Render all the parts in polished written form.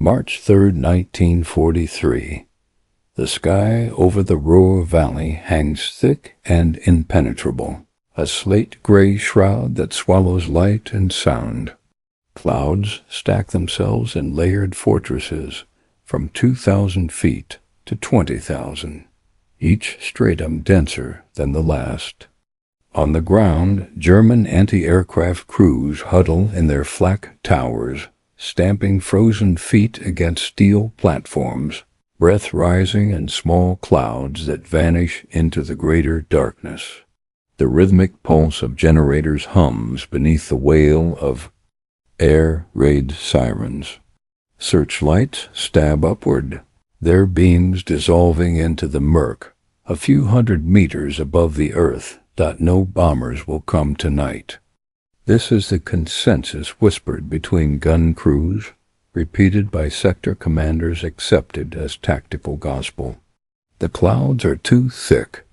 March 3, 1943. The sky over the Ruhr Valley hangs thick and impenetrable, a slate-gray shroud that swallows light and sound. Clouds stack themselves in layered fortresses from 2,000 feet to 20,000, each stratum denser than the last. On the ground, German anti-aircraft crews huddle in their Flak towers, stamping frozen feet against steel platforms, breath rising in small clouds that vanish into the greater darkness. The rhythmic pulse of generators hums beneath the wail of air raid sirens. Searchlights stab upward, their beams dissolving into the murk a few hundred meters above the earth. No bombers will come tonight. This is the consensus whispered between gun crews, repeated by sector commanders, accepted as tactical gospel. The clouds are too thick.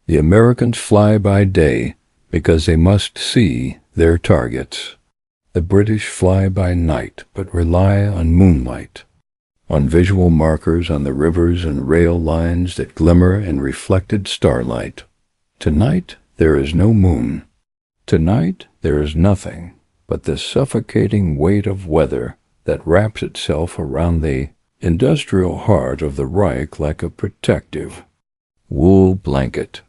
The Americans fly by day because they must see their targets. The British fly by night but rely on moonlight, on visual markers on the rivers and rail lines that glimmer in reflected starlight. Tonight there is no moon. Tonight there is nothing but the suffocating weight of weather that wraps itself around the industrial heart of the Reich like a protective wool blanket.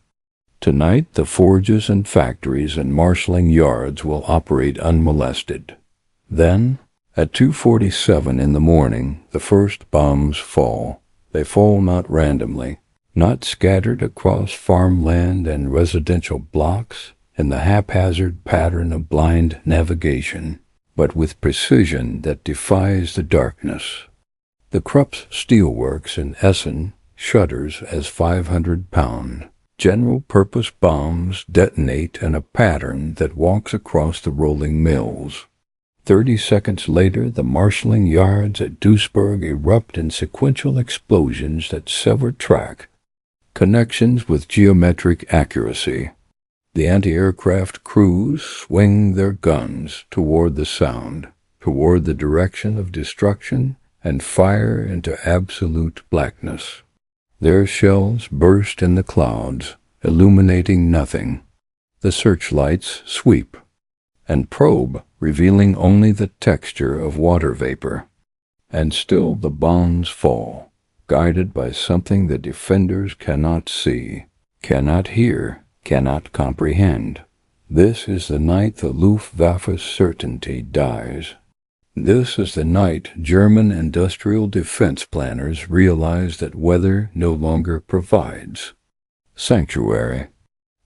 Tonight the forges and factories and marshalling yards will operate unmolested. Then, at 2:47 in the morning, the first bombs fall. They fall not randomly, not scattered across farmland and residential blocks in the haphazard pattern of blind navigation, but with precision that defies the darkness. The Krupp's steelworks in Essen shudders as 500-pound general-purpose bombs detonate in a pattern that walks across the rolling mills. 30 seconds later, the marshalling yards at Duisburg erupt in sequential explosions that sever track connections with geometric accuracy. The anti-aircraft crews swing their guns toward the sound, toward the direction of destruction, and fire into absolute blackness. Their shells burst in the clouds, illuminating nothing. The searchlights sweep and probe, revealing only the texture of water vapor. And still the bombs fall, guided by something the defenders cannot see, cannot hear, cannot comprehend. This is the night the Luftwaffe's certainty dies. This is the night German industrial defense planners realize that weather no longer provides sanctuary.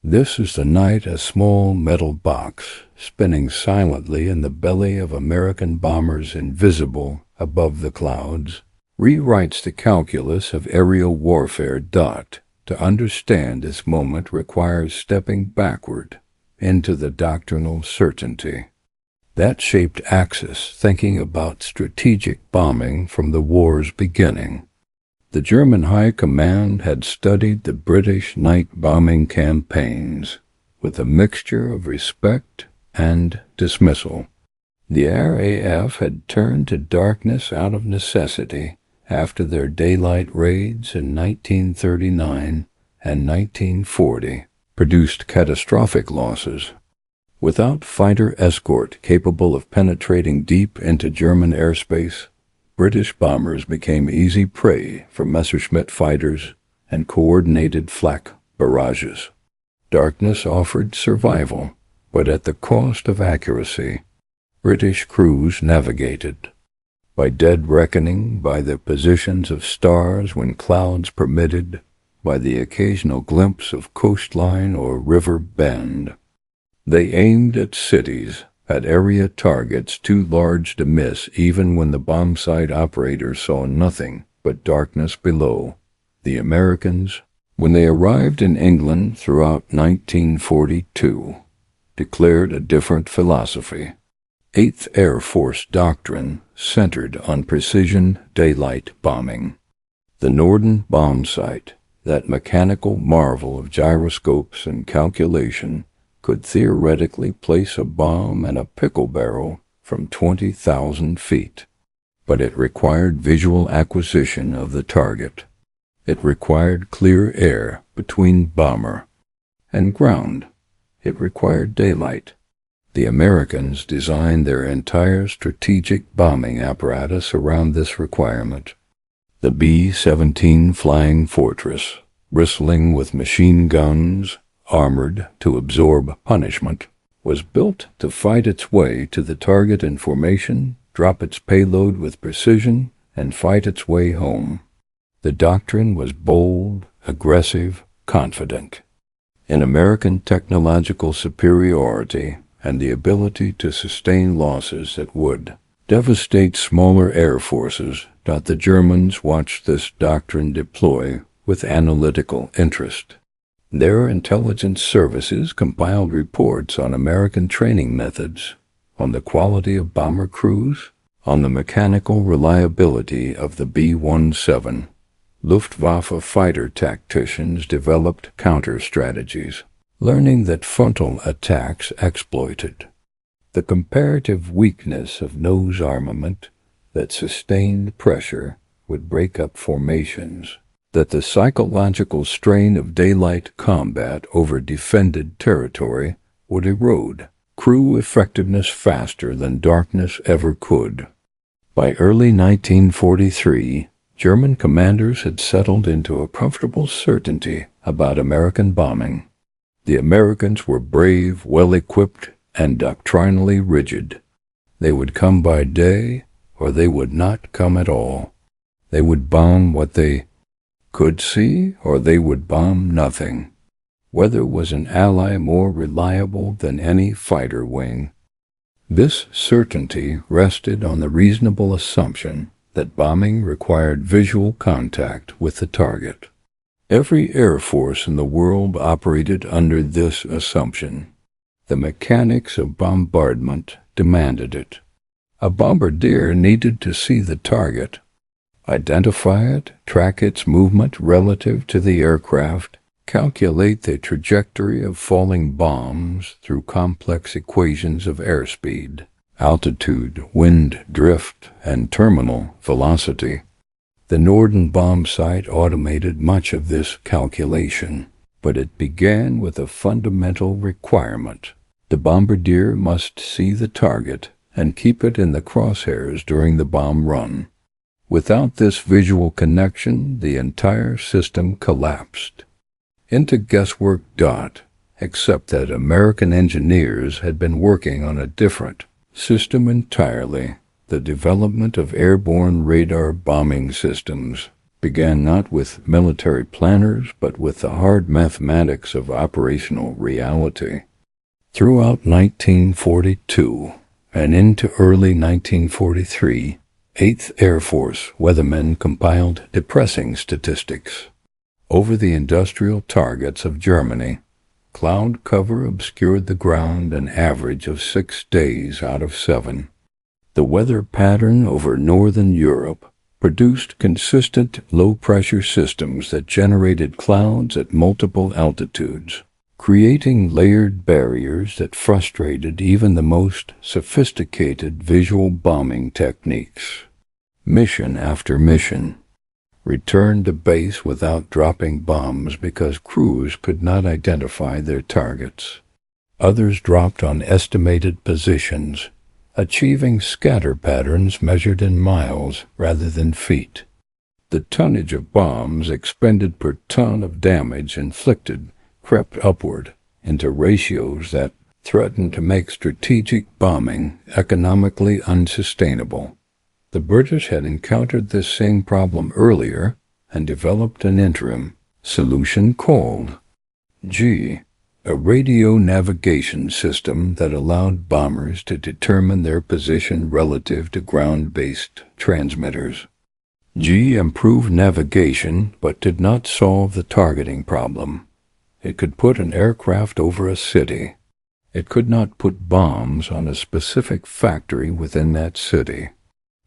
This is the night a small metal box, spinning silently in the belly of American bombers invisible above the clouds, rewrites the calculus of aerial warfare. To understand this moment requires stepping backward into the doctrinal certainty. That shaped Axis thinking about strategic bombing from the war's beginning. The German High Command had studied the British night bombing campaigns with a mixture of respect and dismissal. The RAF had turned to darkness out of necessity after their daylight raids in 1939 and 1940 produced catastrophic losses. Without fighter escort capable of penetrating deep into German airspace, British bombers became easy prey for Messerschmitt fighters and coordinated Flak barrages. Darkness offered survival, but at the cost of accuracy. British crews navigated by dead reckoning, by the positions of stars when clouds permitted, by the occasional glimpse of coastline or river bend. They aimed at cities, at area targets too large to miss even when the bombsight operators saw nothing but darkness below. The Americans, when they arrived in England throughout 1942, declared a different philosophy. 8th Air Force Doctrine centered on precision daylight bombing. The Norden bomb sight, that mechanical marvel of gyroscopes and calculation, could theoretically place a bomb in a pickle barrel from 20,000 feet. but it required visual acquisition of the target. It required clear air between bomber and ground. It required daylight. The Americans designed their entire strategic bombing apparatus around this requirement. The B-17 Flying Fortress, bristling with machine guns, armored to absorb punishment, was built to fight its way to the target in formation, drop its payload with precision, and fight its way home. The Doctrine was bold, aggressive, confident. In American technological superiority and the ability to sustain losses that would devastate smaller air forces, the Germans watched this Doctrine deploy with analytical interest. Their intelligence services compiled reports on American training methods, on the quality of bomber crews, on the mechanical reliability of the B-17. Luftwaffe fighter tacticians developed counter-strategies, learning that frontal attacks exploited the comparative weakness of nose armament, that sustained pressure would break up formations, that the psychological strain of daylight combat over defended territory would erode crew effectiveness faster than darkness ever could. By early 1943, German commanders had settled into a comfortable certainty about American bombing. The Americans were brave, well-equipped, and doctrinally rigid. They would come by day, or they would not come at all. They would bomb what they could see, or they would bomb nothing. Weather was an ally more reliable than any fighter wing. This certainty rested on the reasonable assumption that bombing required visual contact with the target. Every air force in the world operated under this assumption. The mechanics of bombardment demanded it. A bombardier needed to see the target, identify it, track its movement relative to the aircraft, calculate the trajectory of falling bombs through complex equations of airspeed, altitude, wind drift, and terminal velocity. The Norden bomb site automated much of this calculation, but it began with a fundamental requirement. The bombardier must see the target and keep it in the crosshairs during the bomb run. Without this visual connection, the entire system collapsed into guesswork. Except that American engineers had been working on a different system entirely. The development of airborne radar bombing systems began not with military planners, but with the hard mathematics of operational reality. Throughout 1942 and into early 1943, 8th Air Force weathermen compiled depressing statistics. Over the industrial targets of Germany, cloud cover obscured the ground an average of 6 days out of 7. The weather pattern over northern Europe produced consistent low-pressure systems that generated clouds at multiple altitudes, creating layered barriers that frustrated even the most sophisticated visual bombing techniques. Mission after mission returned to base without dropping bombs because crews could not identify their targets. Others dropped on estimated positions, achieving scatter patterns measured in miles rather than feet. The tonnage of bombs expended per ton of damage inflicted crept upward into ratios that threatened to make strategic bombing economically unsustainable. The British had encountered this same problem earlier and developed an interim solution called G, a radio navigation system that allowed bombers to determine their position relative to ground-based transmitters. G improved navigation but did not solve the targeting problem. It could put an aircraft over a city. It could not put bombs on a specific factory within that city.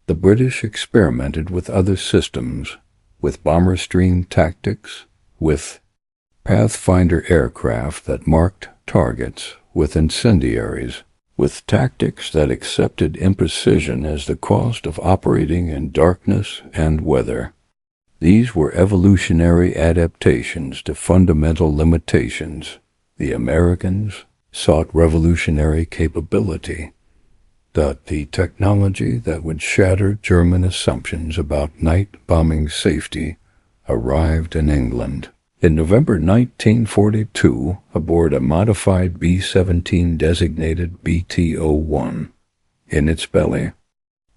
The British experimented with other systems, with bomber stream tactics, with Pathfinder aircraft that marked targets, with incendiaries, with tactics that accepted imprecision as the cost of operating in darkness and weather. These were evolutionary adaptations to fundamental limitations. The Americans sought revolutionary capability. The technology that would shatter German assumptions about night bombing safety arrived in England. In November 1942, aboard a modified B-17 designated BT-01, in its belly,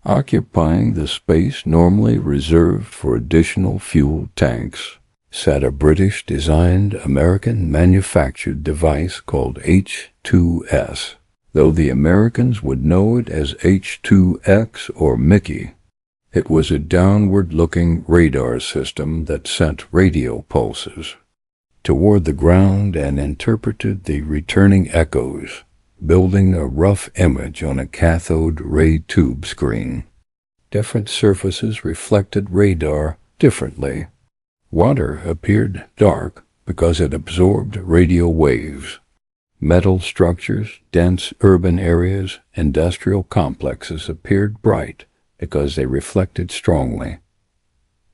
occupying the space normally reserved for additional fuel tanks, sat a British-designed, American-manufactured device called H-2S, though the Americans would know it as H-2X or Mickey. It was a downward-looking radar system that sent radio pulses toward the ground and interpreted the returning echoes, building a rough image on a cathode ray tube screen. Different surfaces reflected radar differently. Water appeared dark because it absorbed radio waves. Metal structures, dense urban areas, industrial complexes appeared bright because they reflected strongly.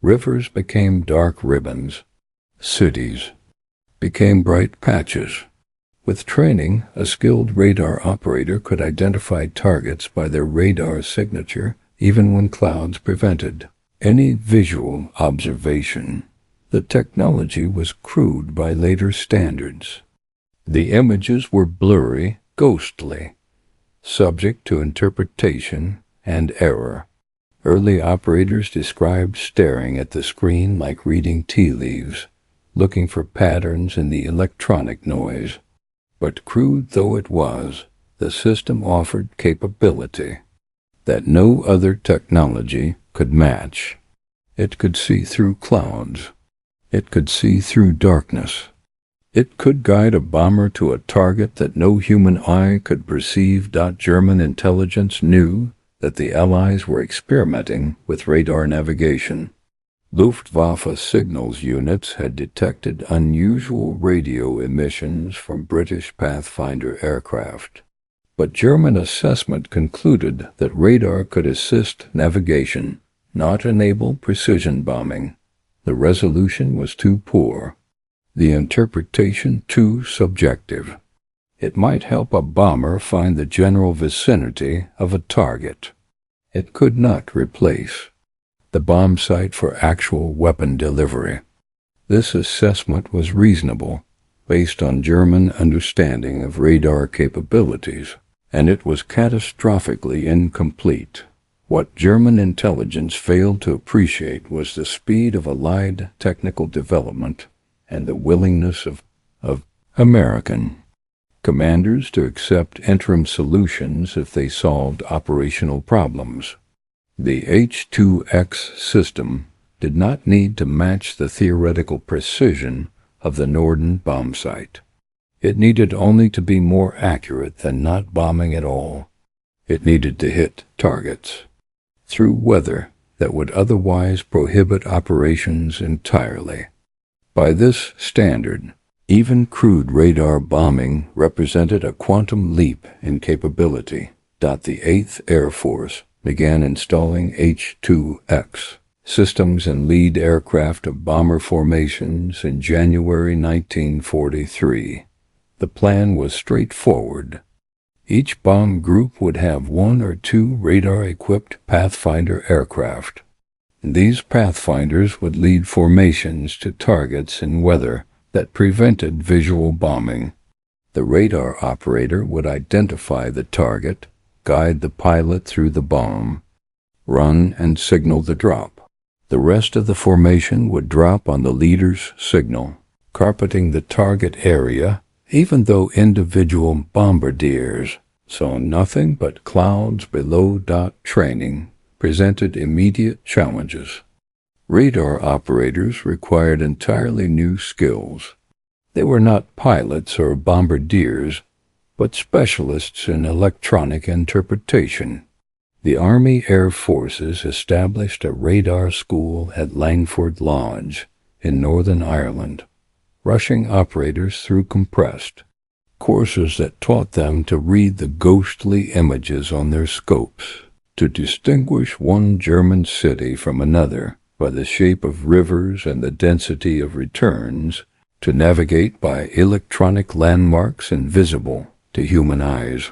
Rivers became dark ribbons. Cities became bright patches. With training, a skilled radar operator could identify targets by their radar signature even when clouds prevented any visual observation. The technology was crude by later standards. The images were blurry, ghostly, subject to interpretation and error. Early operators described staring at the screen like reading tea leaves, looking for patterns in the electronic noise. But crude though it was, the system offered capability that no other technology could match. It could see through clouds. It could see through darkness. It could guide a bomber to a target that no human eye could perceive. German intelligence knew that the Allies were experimenting with radar navigation. Luftwaffe signals units had detected unusual radio emissions from British Pathfinder aircraft. But German assessment concluded that radar could assist navigation, not enable precision bombing. The resolution was too poor, the interpretation too subjective. It might help a bomber find the general vicinity of a target. It could not replace the bomb site for actual weapon delivery. This assessment was reasonable, based on German understanding of radar capabilities, and it was catastrophically incomplete. What German intelligence failed to appreciate was the speed of Allied technical development and the willingness of American commanders to accept interim solutions if they solved operational problems. The H-2X system did not need to match the theoretical precision of the Norden bomb site. It needed only to be more accurate than not bombing at all. It needed to hit targets through weather that would otherwise prohibit operations entirely. By this standard, even crude radar bombing represented a quantum leap in capability. The 8th Air Force began installing H-2X systems in lead aircraft of bomber formations in January 1943. The plan was straightforward. Each bomb group would have 1 or 2 radar-equipped Pathfinder aircraft. These Pathfinders would lead formations to targets in weather that prevented visual bombing. The radar operator would identify the target, guide the pilot through the bomb, run and signal the drop. The rest of the formation would drop on the leader's signal, carpeting the target area, even though individual bombardiers saw nothing but clouds below. Training presented immediate challenges. Radar operators required entirely new skills. They were not pilots or bombardiers, but specialists in electronic interpretation. The Army Air Forces established a radar school at Langford Lodge in Northern Ireland, rushing operators through compressed, courses that taught them to read the ghostly images on their scopes, to distinguish one German city from another by the shape of rivers and the density of returns, to navigate by electronic landmarks invisible to human eyes.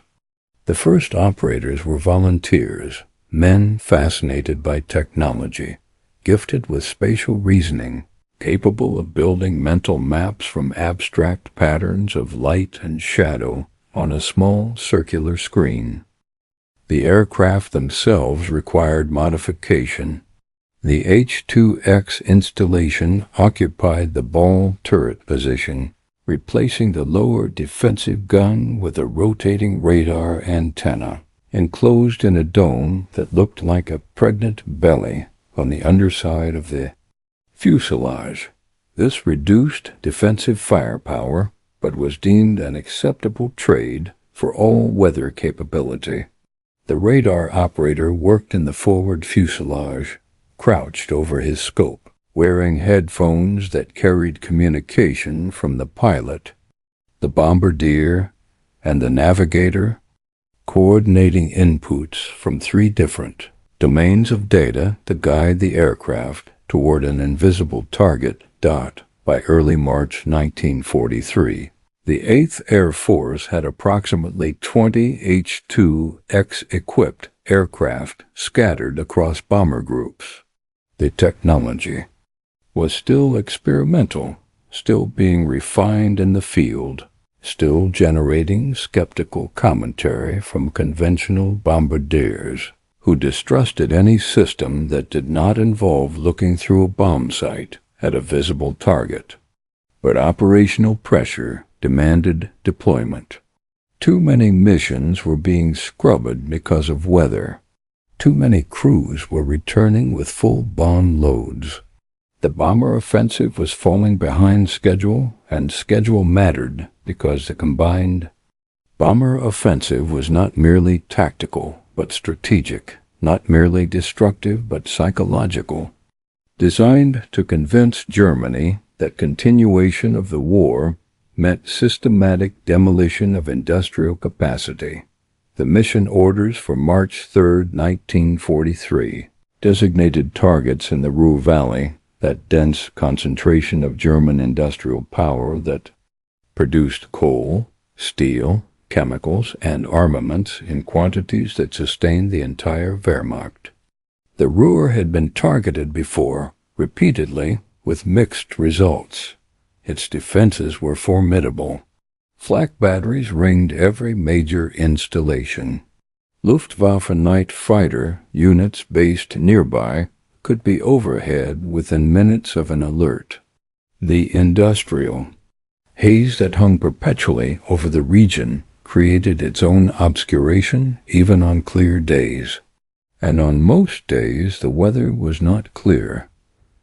The first operators were volunteers, men fascinated by technology, gifted with spatial reasoning, capable of building mental maps from abstract patterns of light and shadow on a small circular screen. The aircraft themselves required modification. The H-2X installation occupied the ball turret position, replacing the lower defensive gun with a rotating radar antenna, enclosed in a dome that looked like a pregnant belly on the underside of the fuselage. This reduced defensive firepower, but was deemed an acceptable trade for all-weather capability. The radar operator worked in the forward fuselage, crouched over his scope, wearing headphones that carried communication from the pilot, the bombardier, and the navigator, coordinating inputs from 3 different domains of data to guide the aircraft toward an invisible target. By early March 1943, the 8th Air Force had approximately 20 H-2X-equipped aircraft scattered across bomber groups. The technology was still experimental, still being refined in the field, still generating skeptical commentary from conventional bombardiers who distrusted any system that did not involve looking through a bomb sight at a visible target. But operational pressure demanded deployment. Too many missions were being scrubbed because of weather. Too many crews were returning with full bomb loads. The bomber offensive was falling behind schedule, and schedule mattered because the combined bomber offensive was not merely tactical but strategic, not merely destructive but psychological. Designed to convince Germany that continuation of the war meant systematic demolition of industrial capacity. The mission orders for March 3, 1943, designated targets in the Ruhr Valley, that dense concentration of German industrial power that produced coal, steel, chemicals, and armaments in quantities that sustained the entire Wehrmacht. The Ruhr had been targeted before, repeatedly, with mixed results. Its defenses were formidable. Flak batteries ringed every major installation. Luftwaffe night fighter units based nearby could be overhead within minutes of an alert. The industrial haze that hung perpetually over the region created its own obscuration even on clear days. And on most days the weather was not clear.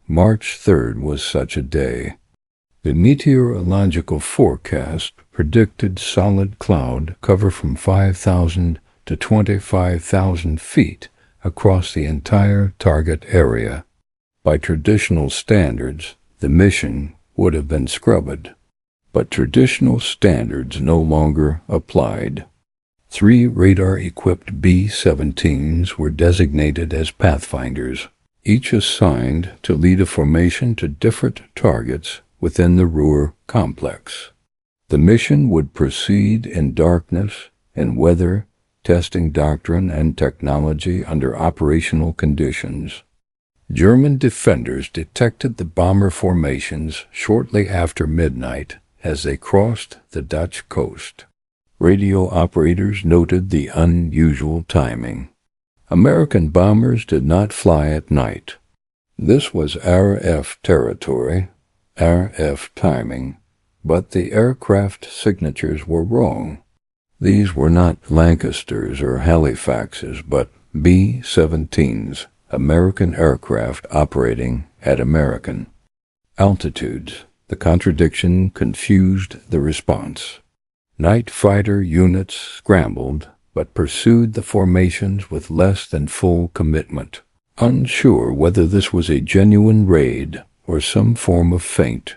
March 3rd was such a day. The meteorological forecast predicted solid cloud cover from 5,000 to 25,000 feet across the entire target area. By traditional standards, the mission would have been scrubbed, but traditional standards no longer applied. 3 radar-equipped B-17s were designated as pathfinders, each assigned to lead a formation to different targets within the Ruhr complex. The mission would proceed in darkness, in weather, testing doctrine and technology under operational conditions. German defenders detected the bomber formations shortly after midnight as they crossed the Dutch coast. Radio operators noted the unusual timing. American bombers did not fly at night. This was RF territory, RF timing, but the aircraft signatures were wrong. These were not Lancasters or Halifaxes, but B-17s, American aircraft operating at American altitudes. The contradiction confused the response. Night fighter units scrambled, but pursued the formations with less than full commitment, unsure whether this was a genuine raid or some form of feint.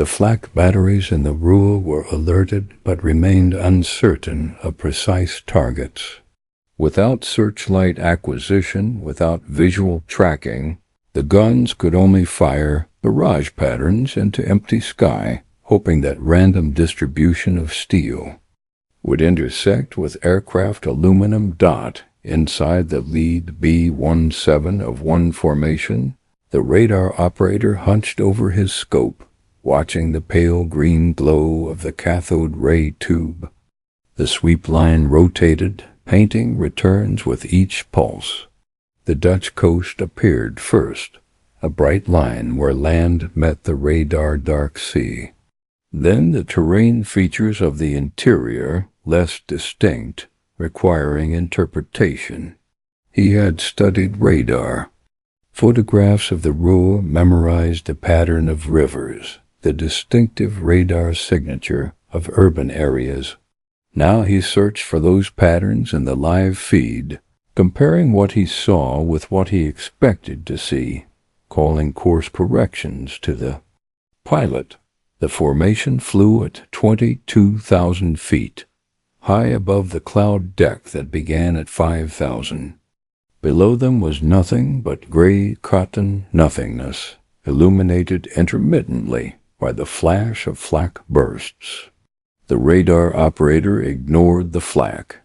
The flak batteries in the Ruhr were alerted but remained uncertain of precise targets. Without searchlight acquisition, without visual tracking, the guns could only fire barrage patterns into empty sky, hoping that random distribution of steel would intersect with aircraft aluminum dot inside the lead B-17 of one formation. The radar operator hunched over his scope, watching the pale green glow of the cathode ray tube. The sweep line rotated, painting returns with each pulse. The Dutch coast appeared first, a bright line where land met the radar dark sea. Then the terrain features of the interior, less distinct, requiring interpretation. He had studied radar. Photographs of the Ruhr memorized the pattern of rivers, the distinctive radar signature of urban areas. Now he searched for those patterns in the live feed, comparing what he saw with what he expected to see, calling course corrections to the pilot. The formation flew at 22,000 feet, high above the cloud deck that began at 5,000. Below them was nothing but gray cotton nothingness, illuminated intermittently by the flash of flak bursts. The radar operator ignored the flak.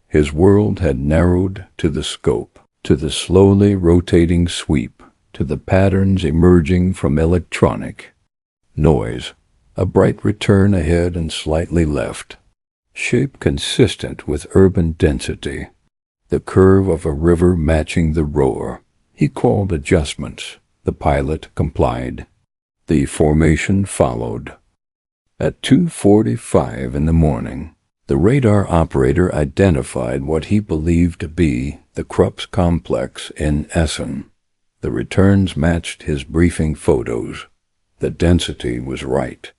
His world had narrowed to the scope, to the slowly rotating sweep, to the patterns emerging from electronic noise. A bright return ahead and slightly left, shape consistent with urban density, the curve of a river matching the roar. He called adjustments. The pilot complied. The formation followed. At 2:45 in the morning, the radar operator identified what he believed to be the Krupp's complex in Essen. The returns matched his briefing photos. The density was right.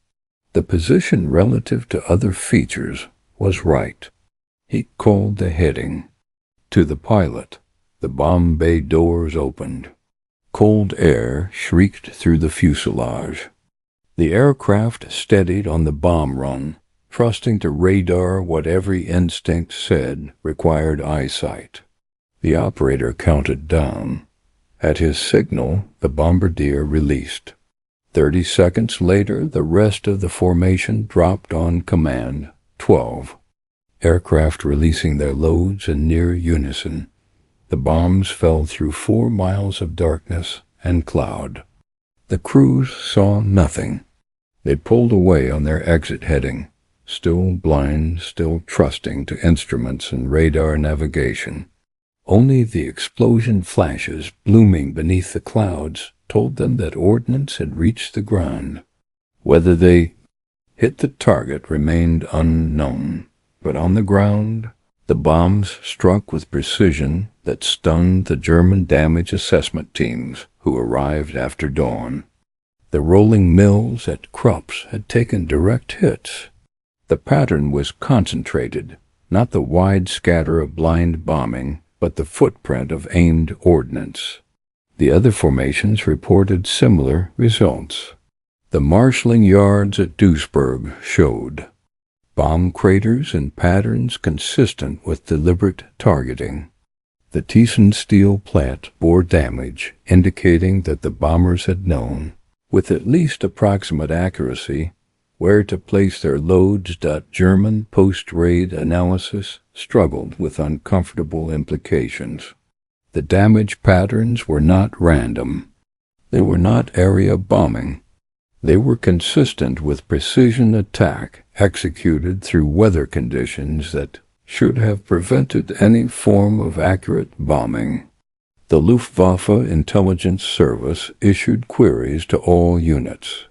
The position relative to other features was right. He called the heading. To the pilot, the bomb bay doors opened. Cold air shrieked through the fuselage. The aircraft steadied on the bomb run, trusting to radar what every instinct said required eyesight. The operator counted down. At his signal, the bombardier released. 30 seconds later, the rest of the formation dropped on command. 12. Aircraft releasing their loads in near unison. The bombs fell through 4 miles of darkness and cloud. The crews saw nothing. They pulled away on their exit heading, still blind, still trusting to instruments and radar navigation. Only the explosion flashes blooming beneath the clouds told them that ordnance had reached the ground. Whether they hit the target remained unknown, but on the ground, the bombs struck with precision that stunned the German damage assessment teams who arrived after dawn. The rolling mills at Krupp's had taken direct hits. The pattern was concentrated, not the wide scatter of blind bombing, but the footprint of aimed ordnance. The other formations reported similar results. The marshalling yards at Duisburg showed bomb craters in patterns consistent with deliberate targeting. The Thyssen steel plant bore damage, indicating that the bombers had known, with at least approximate accuracy, where to place their loads. German post-raid analysis struggled with uncomfortable implications. The damage patterns were not random. They were not area bombing. They were consistent with precision attack executed through weather conditions that should have prevented any form of accurate bombing. The Luftwaffe intelligence service issued queries to all units.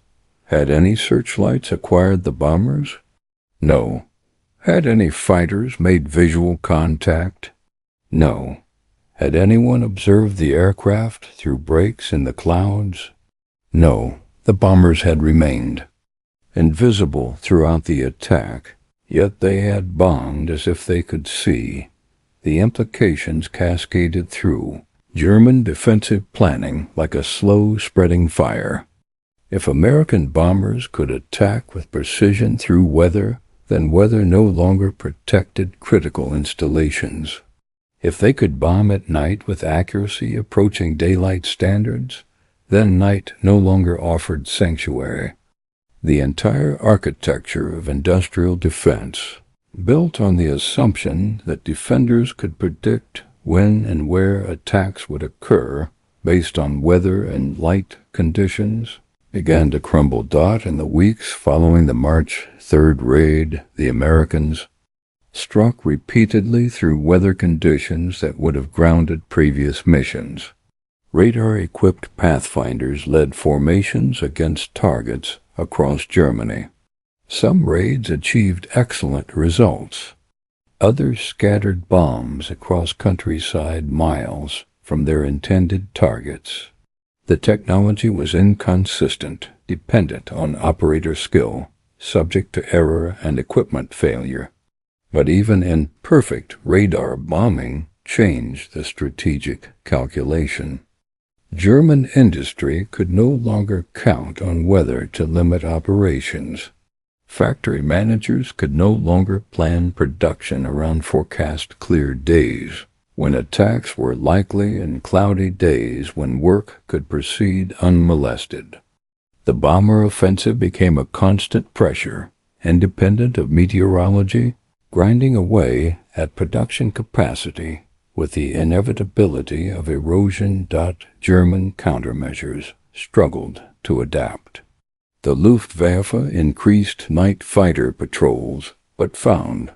Had any searchlights acquired the bombers? No. Had any fighters made visual contact? No. Had anyone observed the aircraft through breaks in the clouds? No. The bombers had remained invisible throughout the attack, yet they had bombed as if they could see. The implications cascaded through German defensive planning like a slow-spreading fire. If American bombers could attack with precision through weather, then weather no longer protected critical installations. If they could bomb at night with accuracy approaching daylight standards, then night no longer offered sanctuary. The entire architecture of industrial defense, built on the assumption that defenders could predict when and where attacks would occur based on weather and light conditions, began to crumble. In the weeks following the March 3rd raid, the Americans struck repeatedly through weather conditions that would have grounded previous missions. Radar-equipped pathfinders led formations against targets across Germany. Some raids achieved excellent results. Others scattered bombs across countryside miles from their intended targets. The technology was inconsistent, dependent on operator skill, subject to error and equipment failure. But even imperfect radar bombing changed the strategic calculation. German industry could no longer count on weather to limit operations. Factory managers could no longer plan production around forecast clear days, when attacks were likely, and cloudy days when work could proceed unmolested. The bomber offensive became a constant pressure, independent of meteorology, grinding away at production capacity with the inevitability of erosion. German countermeasures struggled to adapt. The Luftwaffe increased night fighter patrols, but found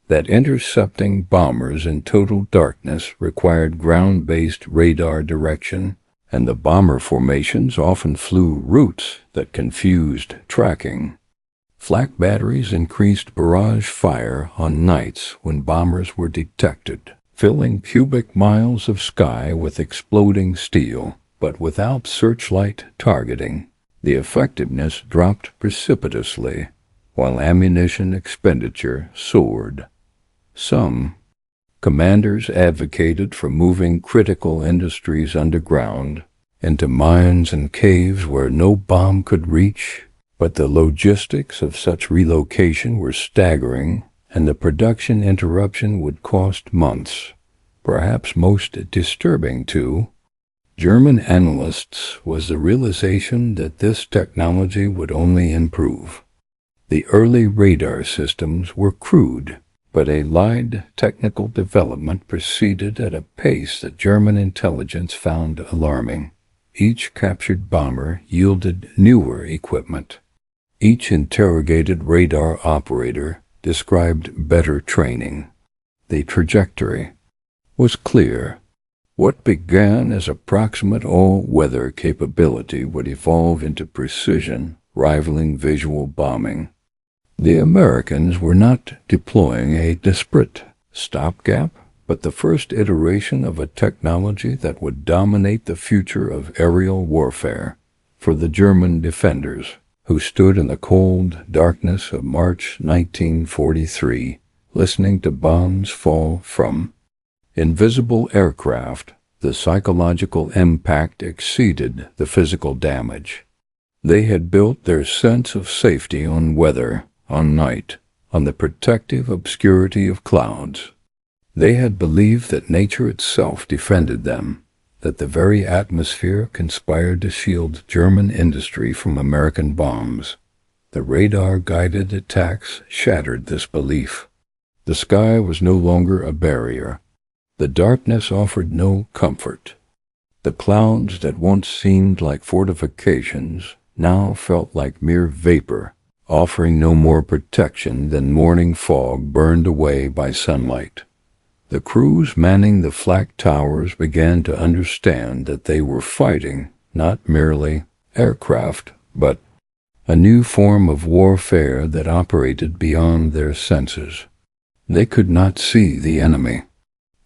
that intercepting bombers in total darkness required ground-based radar direction, and the bomber formations often flew routes that confused tracking. Flak batteries increased barrage fire on nights when bombers were detected, filling cubic miles of sky with exploding steel, but without searchlight targeting. The effectiveness dropped precipitously, while ammunition expenditure soared. Some commanders advocated for moving critical industries underground, into mines and caves where no bomb could reach, but the logistics of such relocation were staggering, and the production interruption would cost months. Perhaps most disturbing to German analysts was the realization that this technology would only improve. The early radar systems were crude, but Allied technical development proceeded at a pace that German intelligence found alarming. Each captured bomber yielded newer equipment. Each interrogated radar operator described better training. The trajectory was clear. What began as approximate all-weather capability would evolve into precision, rivaling visual bombing. The Americans were not deploying a disparate stopgap, but the first iteration of a technology that would dominate the future of aerial warfare. For the German defenders, who stood in the cold darkness of March 1943, listening to bombs fall from invisible aircraft, the psychological impact exceeded the physical damage. They had built their sense of safety on weather, on night, on the protective obscurity of clouds. They had believed that nature itself defended them, that the very atmosphere conspired to shield German industry from American bombs. The radar-guided attacks shattered this belief. The sky was no longer a barrier. The darkness offered no comfort. The clouds that once seemed like fortifications now felt like mere vapor, offering no more protection than morning fog burned away by sunlight. The crews manning the flak towers began to understand that they were fighting not merely aircraft, but a new form of warfare that operated beyond their senses. They could not see the enemy.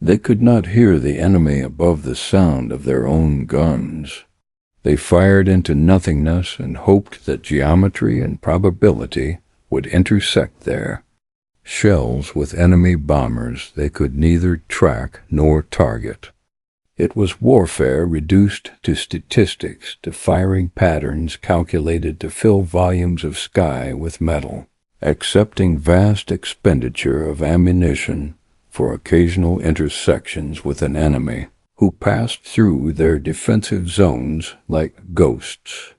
They could not hear the enemy above the sound of their own guns. They fired into nothingness and hoped that geometry and probability would intersect there. Shells with enemy bombers they could neither track nor target. It was warfare reduced to statistics, to firing patterns calculated to fill volumes of sky with metal, accepting vast expenditure of ammunition for occasional intersections with an enemy who passed through their defensive zones like ghosts.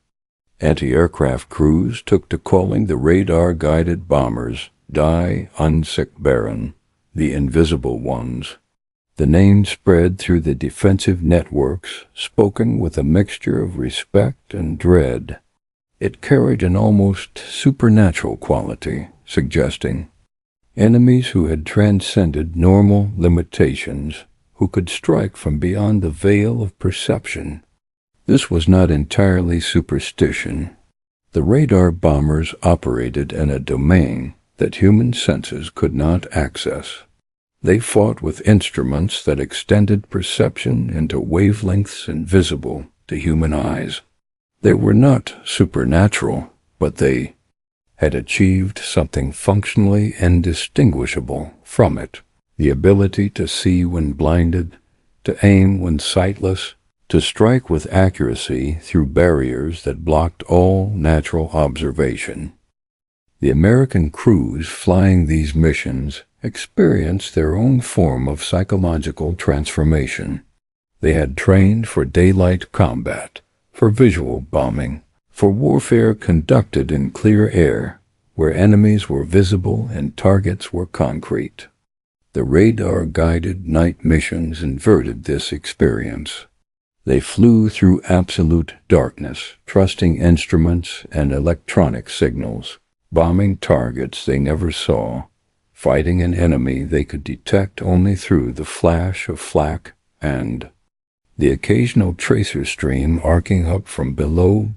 Anti-aircraft crews took to calling the radar-guided bombers Die Unsichtbaren, the invisible ones. The name spread through the defensive networks, spoken with a mixture of respect and dread. It carried an almost supernatural quality, suggesting enemies who had transcended normal limitations, who could strike from beyond the veil of perception. This was not entirely superstition. The radar bombers operated in a domain that human senses could not access. They fought with instruments that extended perception into wavelengths invisible to human eyes. They were not supernatural, but they had achieved something functionally indistinguishable from it: the ability to see when blinded, to aim when sightless, to strike with accuracy through barriers that blocked all natural observation. The American crews flying these missions experienced their own form of psychological transformation. They had trained for daylight combat, for visual bombing, for warfare conducted in clear air, where enemies were visible and targets were concrete. The radar-guided night missions inverted this experience. They flew through absolute darkness, trusting instruments and electronic signals, bombing targets they never saw, fighting an enemy they could detect only through the flash of flak and the occasional tracer stream arcing up from below.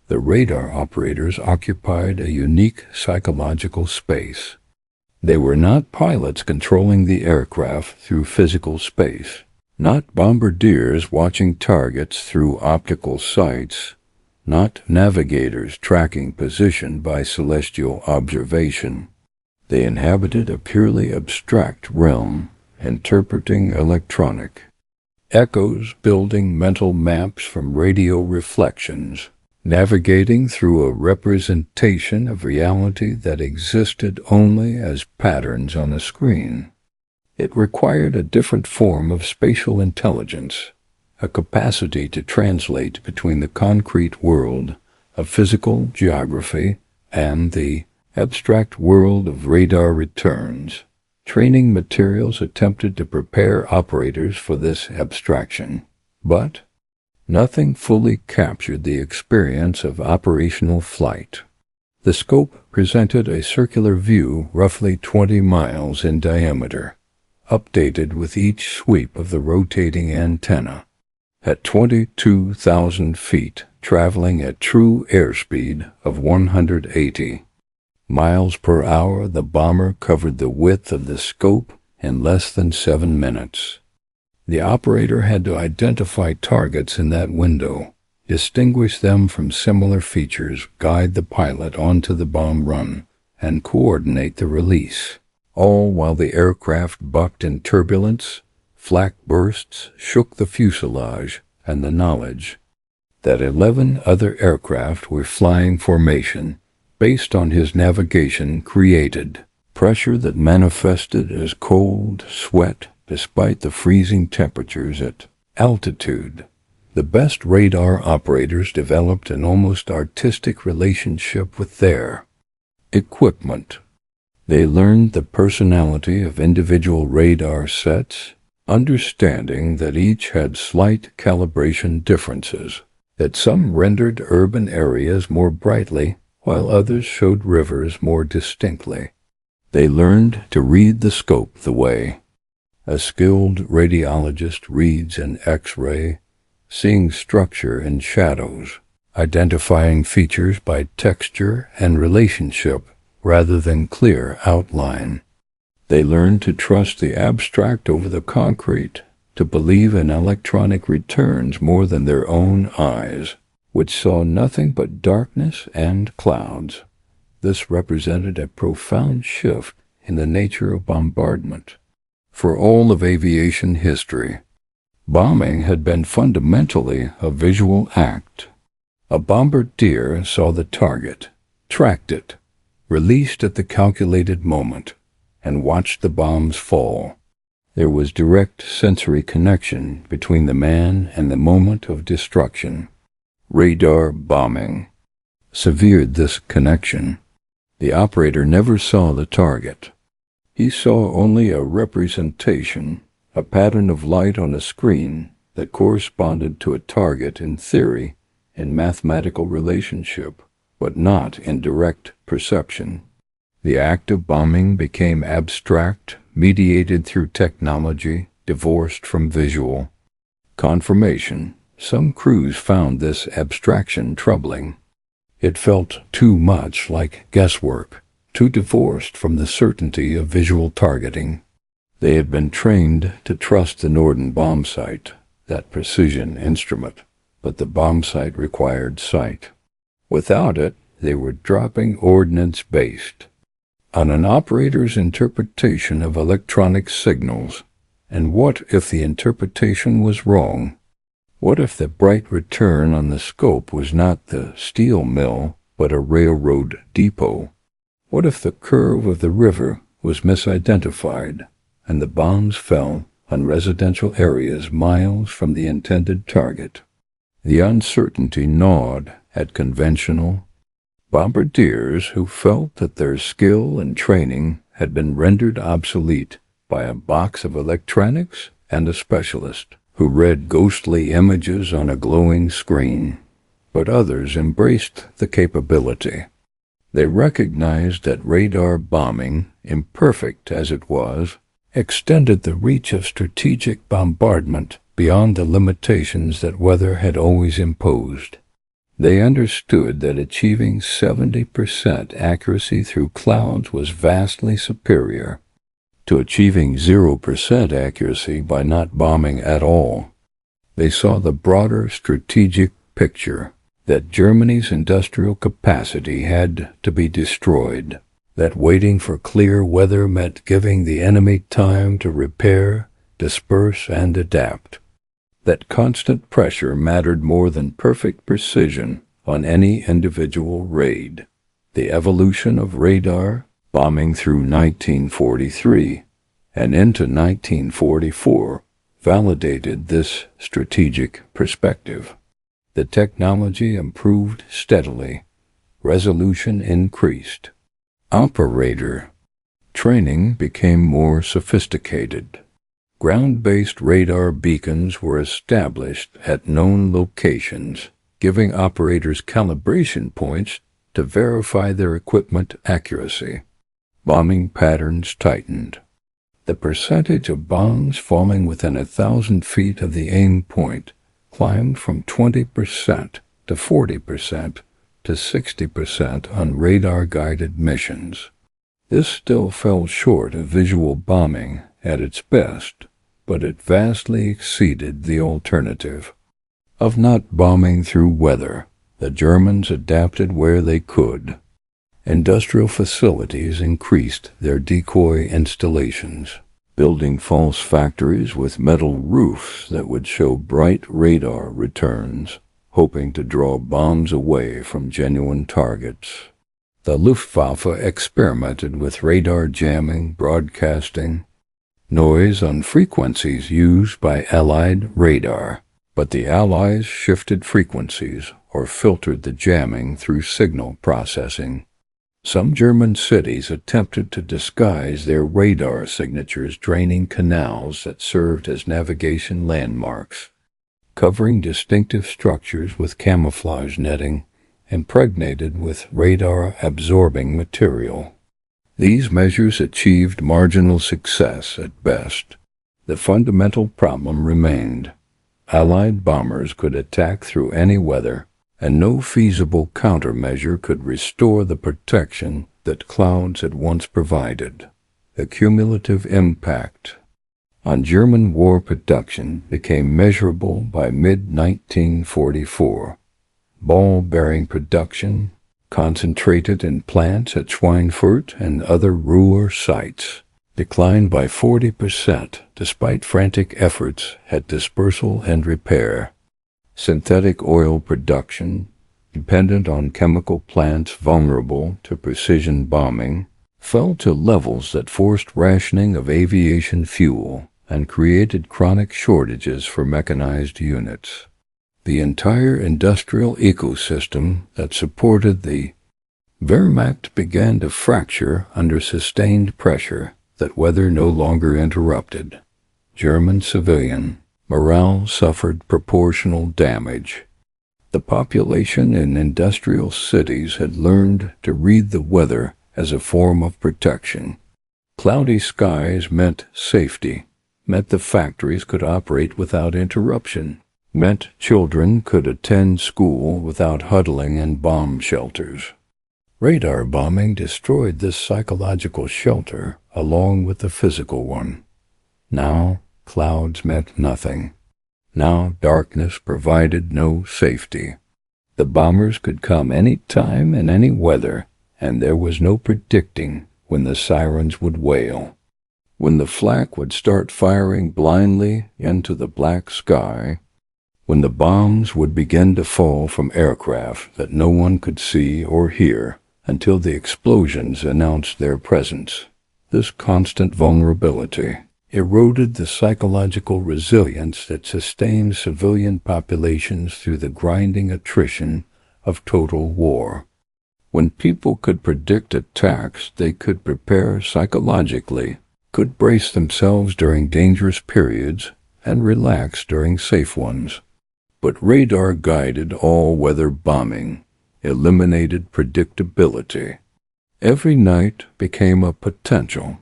The radar operators occupied a unique psychological space. They were not pilots controlling the aircraft through physical space, not bombardiers watching targets through optical sights, not navigators tracking position by celestial observation. They inhabited a purely abstract realm, interpreting electronic echoes, building mental maps from radio reflections, navigating through a representation of reality that existed only as patterns on a screen. It required a different form of spatial intelligence, a capacity to translate between the concrete world of physical geography and the abstract world of radar returns. Training materials attempted to prepare operators for this abstraction, but nothing fully captured the experience of operational flight. The scope presented a circular view roughly 20 miles in diameter, updated with each sweep of the rotating antenna. At 22,000 feet, traveling at true airspeed of 180 miles per hour, the bomber covered the width of the scope in less than 7 minutes. The operator had to identify targets in that window, distinguish them from similar features, guide the pilot onto the bomb run, and coordinate the release, all while the aircraft bucked in turbulence. Flak bursts shook the fuselage, and the knowledge that 11 other aircraft were flying formation based on his navigation created pressure that manifested as cold sweat despite the freezing temperatures at altitude. The best radar operators developed an almost artistic relationship with their equipment. They learned the personality of individual radar sets, understanding that each had slight calibration differences, that some rendered urban areas more brightly while others showed rivers more distinctly. They learned to read the scope the way a skilled radiologist reads an X-ray, seeing structure in shadows, identifying features by texture and relationship rather than clear outline. They learned to trust the abstract over the concrete, to believe in electronic returns more than their own eyes, which saw nothing but darkness and clouds. This represented a profound shift in the nature of bombardment. For all of aviation history, Bombing had been fundamentally a visual act. A bombardier saw the target, tracked it, released at the calculated moment, and watched the bombs fall. There was direct sensory connection between the man and the moment of destruction. Radar bombing severed this connection. The operator never saw the target. He saw only a representation, a pattern of light on a screen that corresponded to a target in theory, in mathematical relationship, but not in direct perception. The act of bombing became abstract, mediated through technology, divorced from visual. Confirmation. Some crews found this abstraction troubling. It felt too much like guesswork, too divorced from the certainty of visual targeting. They had been trained to trust the Norden bomb sight, that precision instrument, but the bomb sight required sight. Without it, they were dropping ordnance based on an operator's interpretation of electronic signals. And what if the interpretation was wrong? What if the bright return on the scope was not the steel mill, but a railroad depot? What if the curve of the river was misidentified, and the bombs fell on residential areas miles from the intended target? The uncertainty gnawed at conventional bombardiers who felt that their skill and training had been rendered obsolete by a box of electronics and a specialist who read ghostly images on a glowing screen. But others embraced the capability. They recognized that radar bombing, imperfect as it was, extended the reach of strategic bombardment beyond the limitations that weather had always imposed. They understood that achieving 70% accuracy through clouds was vastly superior to achieving 0% accuracy by not bombing at all. They saw the broader strategic picture, that Germany's industrial capacity had to be destroyed, that waiting for clear weather meant giving the enemy time to repair, disperse, and adapt, that constant pressure mattered more than perfect precision on any individual raid. The evolution of radar bombing through 1943 and into 1944 validated this strategic perspective. The technology improved steadily. Resolution increased. Operator training became more sophisticated. Ground-based radar beacons were established at known locations, giving operators calibration points to verify their equipment accuracy. Bombing patterns tightened. The percentage of bombs falling within 1,000 feet of the aim point climbed from 20% to 40% to 60% on radar-guided missions. This still fell short of visual bombing at its best, but it vastly exceeded the alternative of not bombing through weather. The Germans adapted where they could. Industrial facilities increased their decoy installations, building false factories with metal roofs that would show bright radar returns, hoping to draw bombs away from genuine targets. The Luftwaffe experimented with radar jamming, broadcasting noise on frequencies used by Allied radar, but the Allies shifted frequencies or filtered the jamming through signal processing. Some German cities attempted to disguise their radar signatures, draining canals that served as navigation landmarks, covering distinctive structures with camouflage netting impregnated with radar-absorbing material. These measures achieved marginal success at best. The fundamental problem remained. Allied bombers could attack through any weather, and no feasible countermeasure could restore the protection that clouds had once provided. The cumulative impact on German war production became measurable by mid-1944. Ball-bearing production, concentrated in plants at Schweinfurt and other Ruhr sites, declined by 40% despite frantic efforts at dispersal and repair. Synthetic oil production, dependent on chemical plants vulnerable to precision bombing, fell to levels that forced rationing of aviation fuel and created chronic shortages for mechanized units. The entire industrial ecosystem that supported the Wehrmacht began to fracture under sustained pressure that weather no longer interrupted. German civilian morale suffered proportional damage. The population in industrial cities had learned to read the weather as a form of protection. Cloudy skies meant safety, meant the factories could operate without interruption, meant children could attend school without huddling in bomb shelters. Radar bombing destroyed this psychological shelter along with the physical one. Now clouds meant nothing. Now darkness provided no safety. The bombers could come any time and any weather, and there was no predicting when the sirens would wail, when the flak would start firing blindly into the black sky, when the bombs would begin to fall from aircraft that no one could see or hear until the explosions announced their presence. This constant vulnerability eroded the psychological resilience that sustained civilian populations through the grinding attrition of total war. When people could predict attacks, they could prepare psychologically, could brace themselves during dangerous periods, and relax during safe ones. But radar-guided all-weather bombing eliminated predictability. Every night became a potential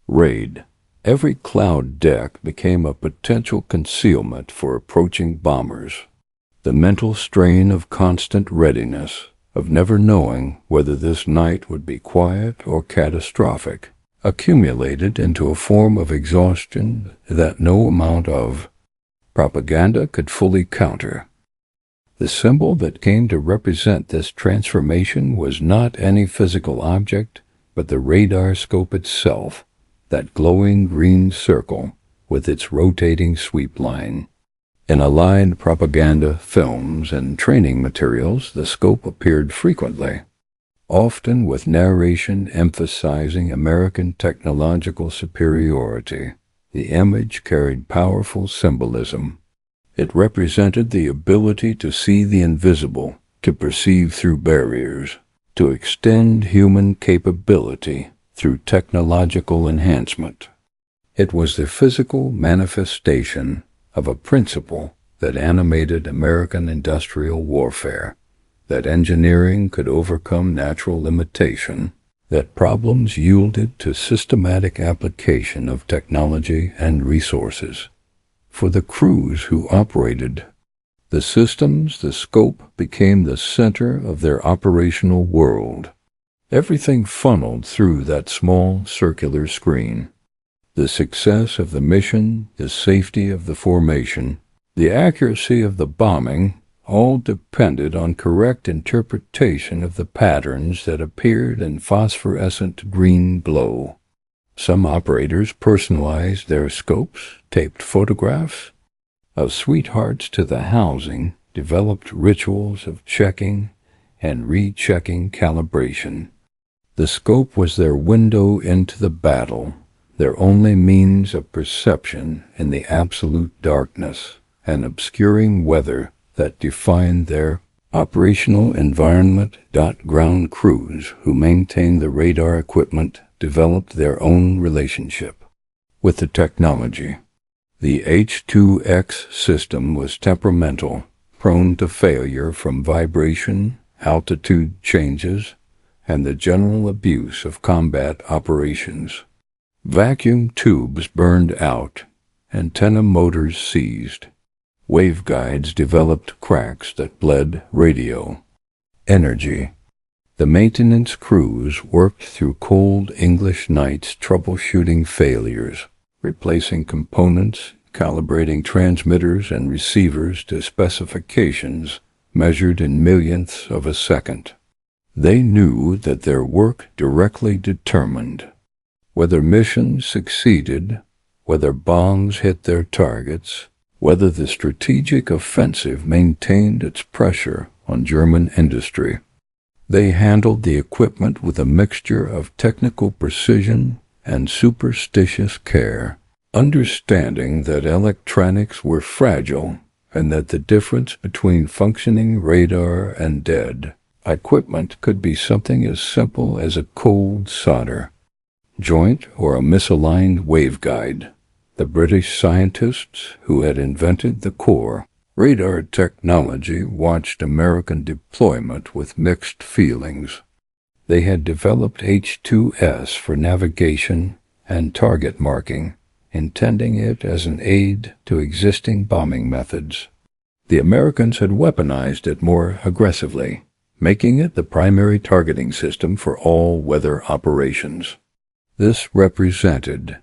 raid. Every cloud deck became a potential concealment for approaching bombers. The mental strain of constant readiness, of never knowing whether this night would be quiet or catastrophic, accumulated into a form of exhaustion that no amount of propaganda could fully counter. The symbol that came to represent this transformation was not any physical object, but the radar scope itself, that glowing green circle with its rotating sweep line. In Allied propaganda films and training materials, the scope appeared frequently, often with narration emphasizing American technological superiority. The image carried powerful symbolism. It represented the ability to see the invisible, to perceive through barriers, to extend human capability through technological enhancement. It was the physical manifestation of a principle that animated American industrial warfare, that engineering could overcome natural limitation, that problems yielded to systematic application of technology and resources. For the crews who operated the systems, the scope became the center of their operational world. Everything funneled through that small circular screen. The success of the mission, the safety of the formation, the accuracy of the bombing, all depended on correct interpretation of the patterns that appeared in phosphorescent green glow. Some operators personalized their scopes, taped photographs of sweethearts to the housing, developed rituals of checking and rechecking calibration. The scope was their window into the battle, their only means of perception in the absolute darkness and obscuring weather that defined their operational environment. Ground crews who maintained the radar equipment developed their own relationship with the technology. The H-2X system was temperamental, prone to failure from vibration, altitude changes, and the general abuse of combat operations. Vacuum tubes burned out, antenna motors seized. Waveguides developed cracks that bled radio. Energy. The maintenance crews worked through cold English nights troubleshooting failures, replacing components, calibrating transmitters and receivers to specifications measured in millionths of a second. They knew that their work directly determined Whether missions succeeded, whether bombs hit their targets, whether the strategic offensive maintained its pressure on German industry. They handled the equipment with a mixture of technical precision and superstitious care, understanding that electronics were fragile and that the difference between functioning radar and dead equipment could be something as simple as a cold solder joint or a misaligned waveguide. The British scientists who had invented the core radar technology watched American deployment with mixed feelings. They had developed H-2S for navigation and target marking, intending it as an aid to existing bombing methods. The Americans had weaponized it more aggressively, making it the primary targeting system for all weather operations. This represented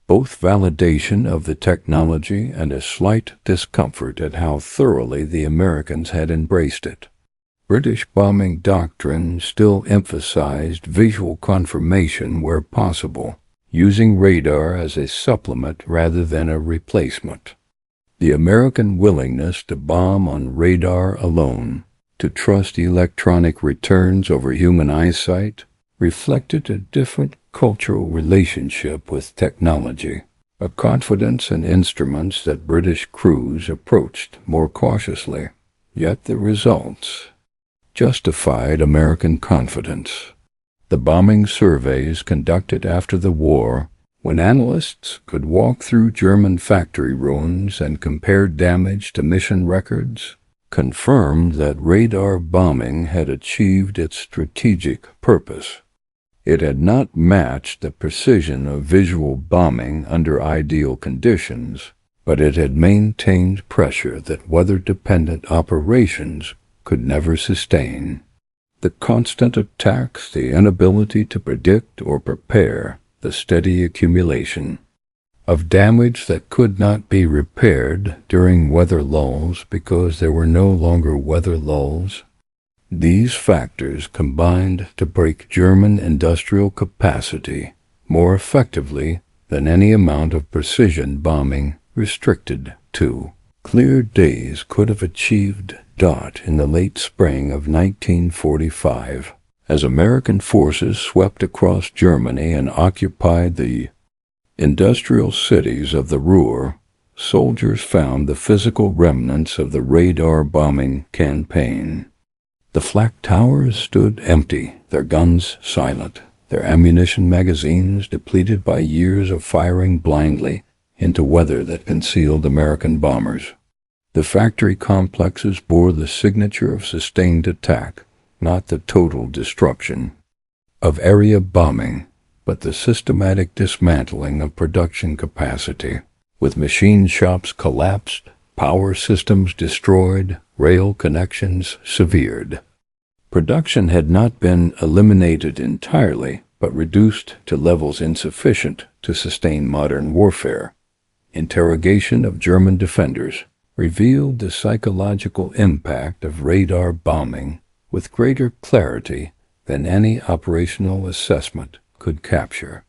both validation of the technology and a slight discomfort at how thoroughly the Americans had embraced it. British bombing doctrine still emphasized visual confirmation where possible, using radar as a supplement rather than a replacement. The American willingness to bomb on radar alone, to trust electronic returns over human eyesight, reflected a different cultural relationship with technology, a confidence in instruments that British crews approached more cautiously. Yet the results justified American confidence. The bombing surveys conducted after the war, when analysts could walk through German factory ruins and compare damage to mission records, confirmed that radar bombing had achieved its strategic purpose. It had not matched the precision of visual bombing under ideal conditions, but it had maintained pressure that weather-dependent operations could never sustain. The constant attacks, the inability to predict or prepare, the steady accumulation of damage that could not be repaired during weather lulls because there were no longer weather lulls. These factors combined to break German industrial capacity more effectively than any amount of precision bombing restricted to. Clear days could have achieved in the late spring of 1945. As American forces swept across Germany and occupied the industrial cities of the Ruhr, soldiers found the physical remnants of the radar bombing campaign. The Flak towers stood empty, their guns silent, their ammunition magazines depleted by years of firing blindly into weather that concealed American bombers. The factory complexes bore the signature of sustained attack, not the total destruction of area bombing, but the systematic dismantling of production capacity, with machine shops collapsed, power systems destroyed, rail connections severed. Production had not been eliminated entirely, but reduced to levels insufficient to sustain modern warfare. Interrogation of German defenders revealed the psychological impact of radar bombing with greater clarity than any operational assessment could capture.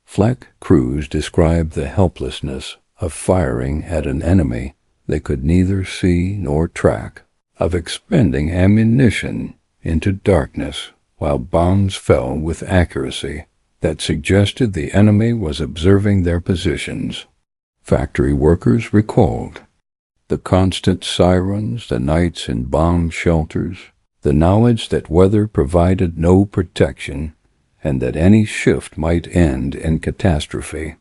Flak crews described the helplessness of firing at an enemy they could neither see nor track, of expending ammunition into darkness while bombs fell with accuracy that suggested the enemy was observing their positions. Factory workers recalled the constant sirens, the nights in bomb shelters, the knowledge that weather provided no protection and that any shift might end in catastrophe.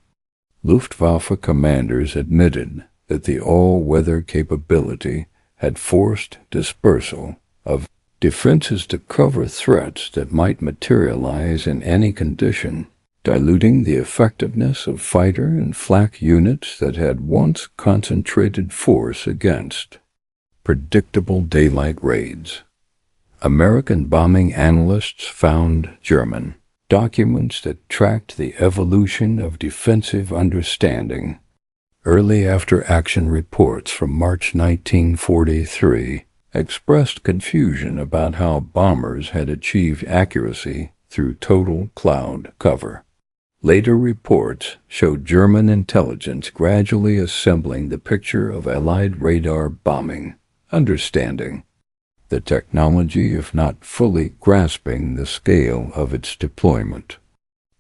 Luftwaffe commanders admitted that the all-weather capability had forced dispersal of defenses to cover threats that might materialize in any condition, diluting the effectiveness of fighter and flak units that had once concentrated force against predictable daylight raids. American bombing analysts found German documents that tracked the evolution of defensive understanding. Early after-action reports from March 1943 expressed confusion about how bombers had achieved accuracy through total cloud cover. Later reports showed German intelligence gradually assembling the picture of Allied radar bombing, understanding the technology if not fully grasping the scale of its deployment.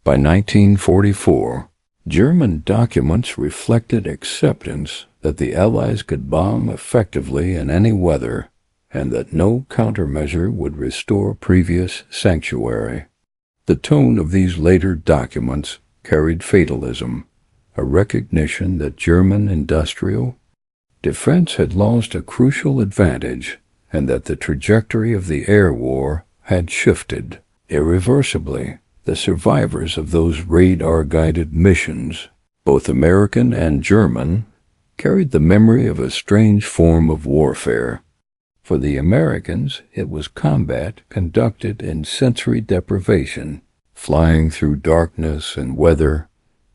By 1944, German documents reflected acceptance that the Allies could bomb effectively in any weather and that no countermeasure would restore previous sanctuary. The tone of these later documents carried fatalism, a recognition that German industrial defense had lost a crucial advantage and that the trajectory of the air war had shifted irreversibly. The survivors of those radar-guided missions, both American and German, carried the memory of a strange form of warfare. For the Americans, it was combat conducted in sensory deprivation, flying through darkness and weather,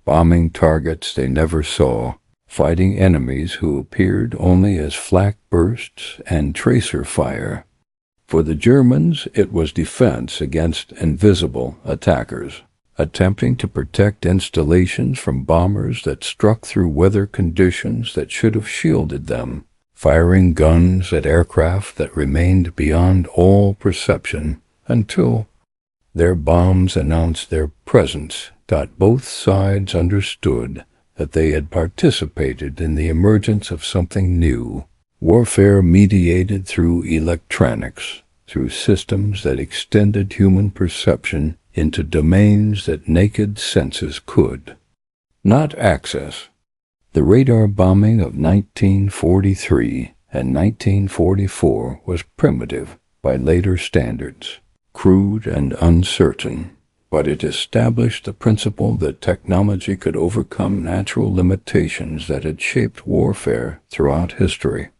bombing targets they never saw, fighting enemies who appeared only as flak bursts and tracer fire. For the Germans, it was defense against invisible attackers, attempting to protect installations from bombers that struck through weather conditions that should have shielded them, firing guns at aircraft that remained beyond all perception until their bombs announced their presence. Both sides understood that they had participated in the emergence of something new, warfare mediated through electronics, through systems that extended human perception into domains that naked senses could not access. The radar bombing of 1943 and 1944 was primitive by later standards, crude and uncertain, but it established the principle that technology could overcome natural limitations that had shaped warfare throughout history.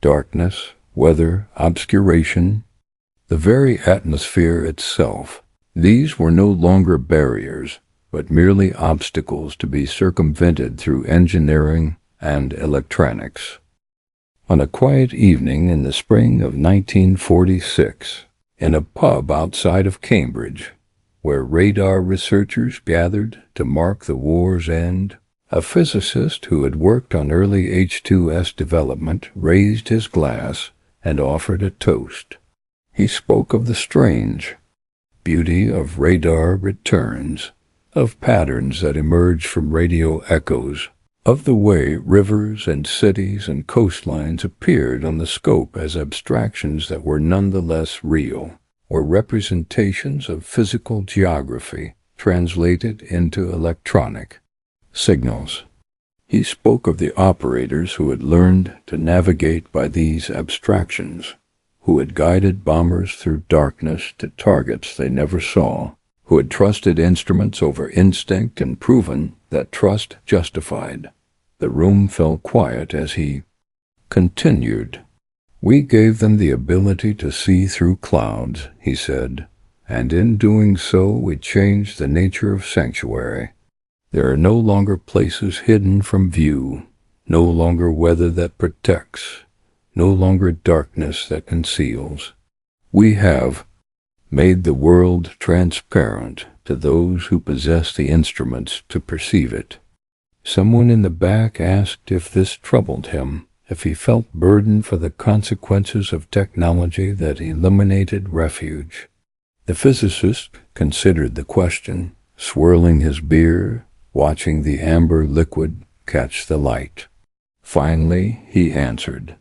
Darkness, weather, obscuration, the very atmosphere itself, these were no longer barriers, but merely obstacles to be circumvented through engineering and electronics. On a quiet evening in the spring of 1946, in a pub outside of Cambridge, where radar researchers gathered to mark the war's end, a physicist who had worked on early H-2S development raised his glass and offered a toast. He spoke of the strange beauty of radar returns, of patterns that emerge from radio echoes, of the way rivers and cities and coastlines appeared on the scope as abstractions that were nonetheless real, or representations of physical geography translated into electronic signals. He spoke of the operators who had learned to navigate by these abstractions, who had guided bombers through darkness to targets they never saw, who had trusted instruments over instinct and proven that trust justified. The room fell quiet as he continued. "We gave them the ability to see through clouds," he said, "and in doing so we changed the nature of sanctuary. There are no longer places hidden from view, no longer weather that protects, no longer darkness that conceals. We have made the world transparent to those who possess the instruments to perceive it." Someone in the back asked if this troubled him, if he felt burdened for the consequences of technology that eliminated refuge. The physicist considered the question, swirling his beer, watching the amber liquid catch the light. Finally, he answered,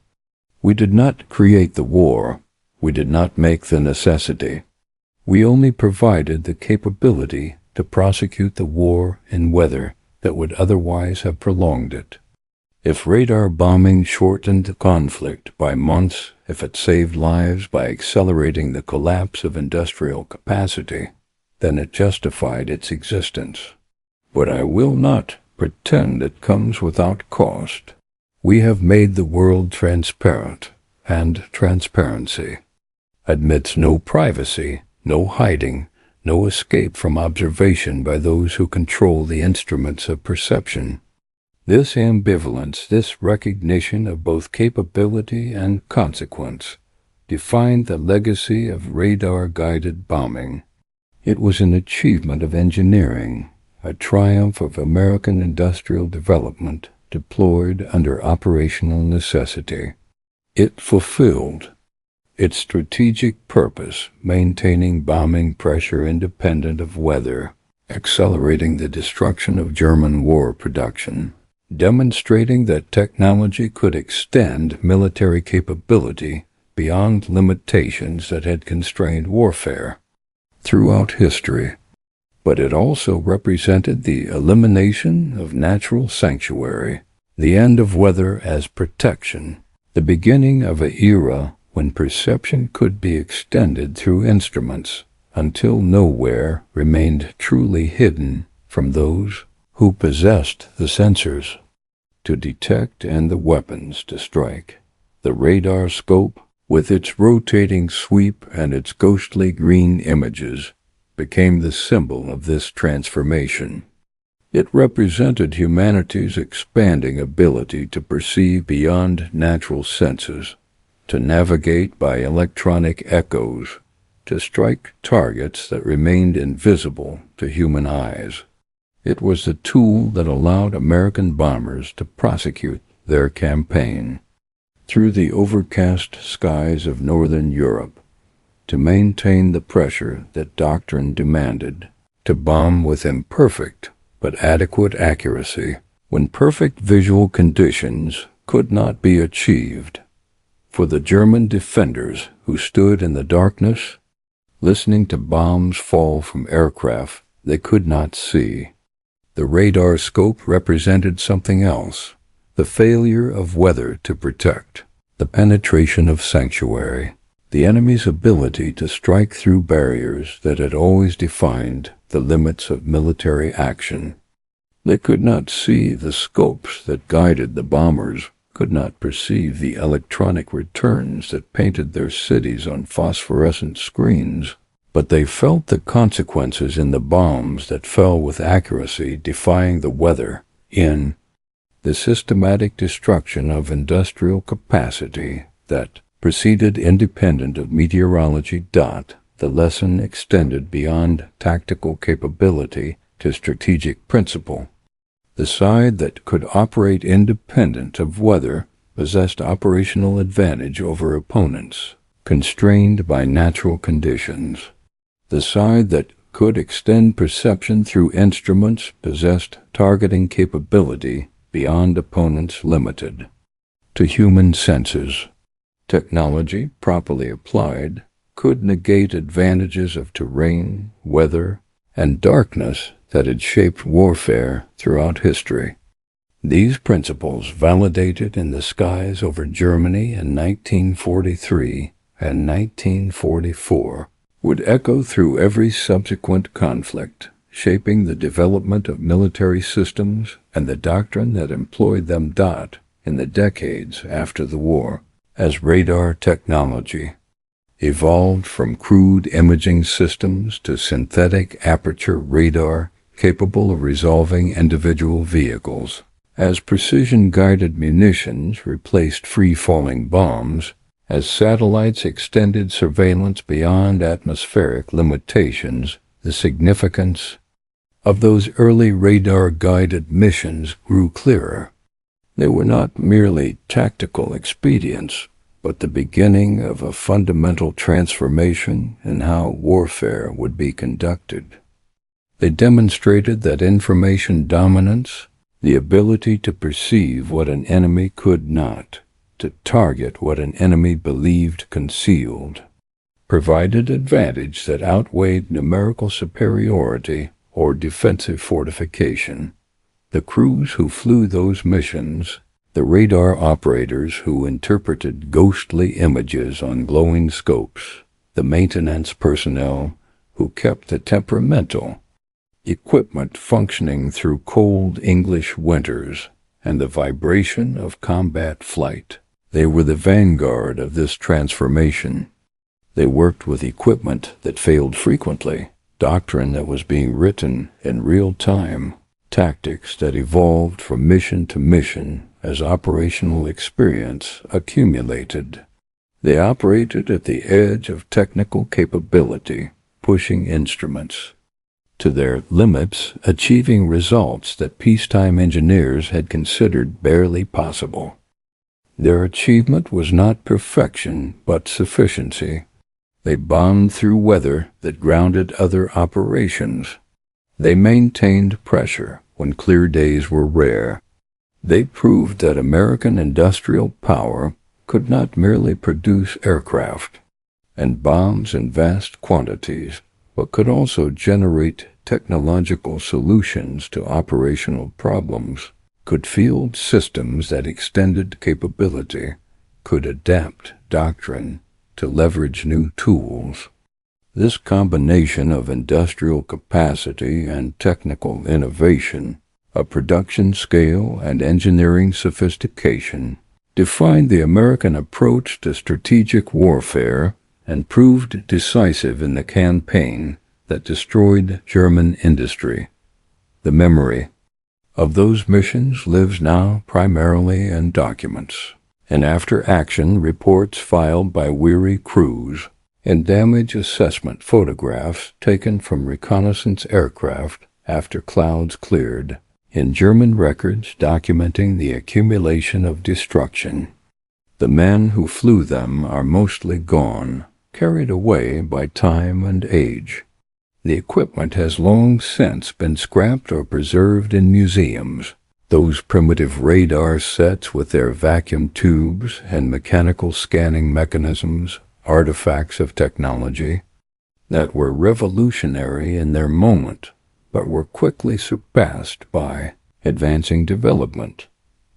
"We did not create the war. We did not make the necessity. We only provided the capability to prosecute the war in weather that would otherwise have prolonged it. If radar bombing shortened the conflict by months, if it saved lives by accelerating the collapse of industrial capacity, then it justified its existence. But I will not pretend it comes without cost. We have made the world transparent, and transparency admits no privacy, no hiding, no escape from observation by those who control the instruments of perception. This ambivalence, this recognition of both capability and consequence, defined the legacy of radar-guided bombing. It was an achievement of engineering, a triumph of American industrial development deployed under operational necessity. It fulfilled its strategic purpose, maintaining bombing pressure independent of weather, accelerating the destruction of German war production, demonstrating that technology could extend military capability beyond limitations that had constrained warfare throughout history. But it also represented the elimination of natural sanctuary, the end of weather as protection, the beginning of an era when perception could be extended through instruments until nowhere remained truly hidden from those who possessed the sensors to detect and the weapons to strike. The radar scope, with its rotating sweep and its ghostly green images, became the symbol of this transformation. It represented humanity's expanding ability to perceive beyond natural senses, to navigate by electronic echoes, to strike targets that remained invisible to human eyes. It was the tool that allowed American bombers to prosecute their campaign through the overcast skies of northern Europe, to maintain the pressure that Doctrine demanded, to bomb with imperfect but adequate accuracy when perfect visual conditions could not be achieved. For the German defenders who stood in the darkness, listening to bombs fall from aircraft they could not see, the radar scope represented something else: the failure of weather to protect, the penetration of sanctuary, the enemy's ability to strike through barriers that had always defined the limits of military action. They could not see the scopes that guided the bombers, could not perceive the electronic returns that painted their cities on phosphorescent screens, but they felt the consequences in the bombs that fell with accuracy, defying the weather, in the systematic destruction of industrial capacity that proceeded independent of meteorology. The lesson extended beyond tactical capability to strategic principle. The side that could operate independent of weather possessed operational advantage over opponents, constrained by natural conditions. The side that could extend perception through instruments possessed targeting capability beyond opponents limited to human senses. Technology, properly applied, could negate advantages of terrain, weather, and darkness that had shaped warfare throughout history. These principles, validated in the skies over Germany in 1943 and 1944, would echo through every subsequent conflict, shaping the development of military systems and the doctrine that employed them. In the decades after the war, as radar technology evolved from crude imaging systems to synthetic aperture radar capable of resolving individual vehicles, as precision-guided munitions replaced free-falling bombs, as satellites extended surveillance beyond atmospheric limitations, the significance of those early radar-guided missions grew clearer. They were not merely tactical expedients, but the beginning of a fundamental transformation in how warfare would be conducted. They demonstrated that information dominance, the ability to perceive what an enemy could not, to target what an enemy believed concealed, provided advantage that outweighed numerical superiority or defensive fortification. The crews who flew those missions, the radar operators who interpreted ghostly images on glowing scopes, the maintenance personnel who kept the temperamental equipment functioning through cold English winters and the vibration of combat flight. They were the vanguard of this transformation. They worked with equipment that failed frequently, doctrine that was being written in real time, tactics that evolved from mission to mission as operational experience accumulated. They operated at the edge of technical capability, pushing instruments to their limits, achieving results that peacetime engineers had considered barely possible. Their achievement was not perfection, but sufficiency. They bombed through weather that grounded other operations. They maintained pressure when clear days were rare. They proved that American industrial power could not merely produce aircraft and bombs in vast quantities, but could also generate technological solutions to operational problems, could field systems that extended capability, could adapt doctrine to leverage new tools. This combination of industrial capacity and technical innovation, a production scale and engineering sophistication, defined the American approach to strategic warfare and proved decisive in the campaign that destroyed German industry. The memory of those missions lives now primarily in documents, in after-action reports filed by weary crews, in damage assessment photographs taken from reconnaissance aircraft after clouds cleared, in German records documenting the accumulation of destruction. The men who flew them are mostly gone, carried away by time and age. The equipment has long since been scrapped or preserved in museums. Those primitive radar sets with their vacuum tubes and mechanical scanning mechanisms, artifacts of technology that were revolutionary in their moment, but were quickly surpassed by advancing development.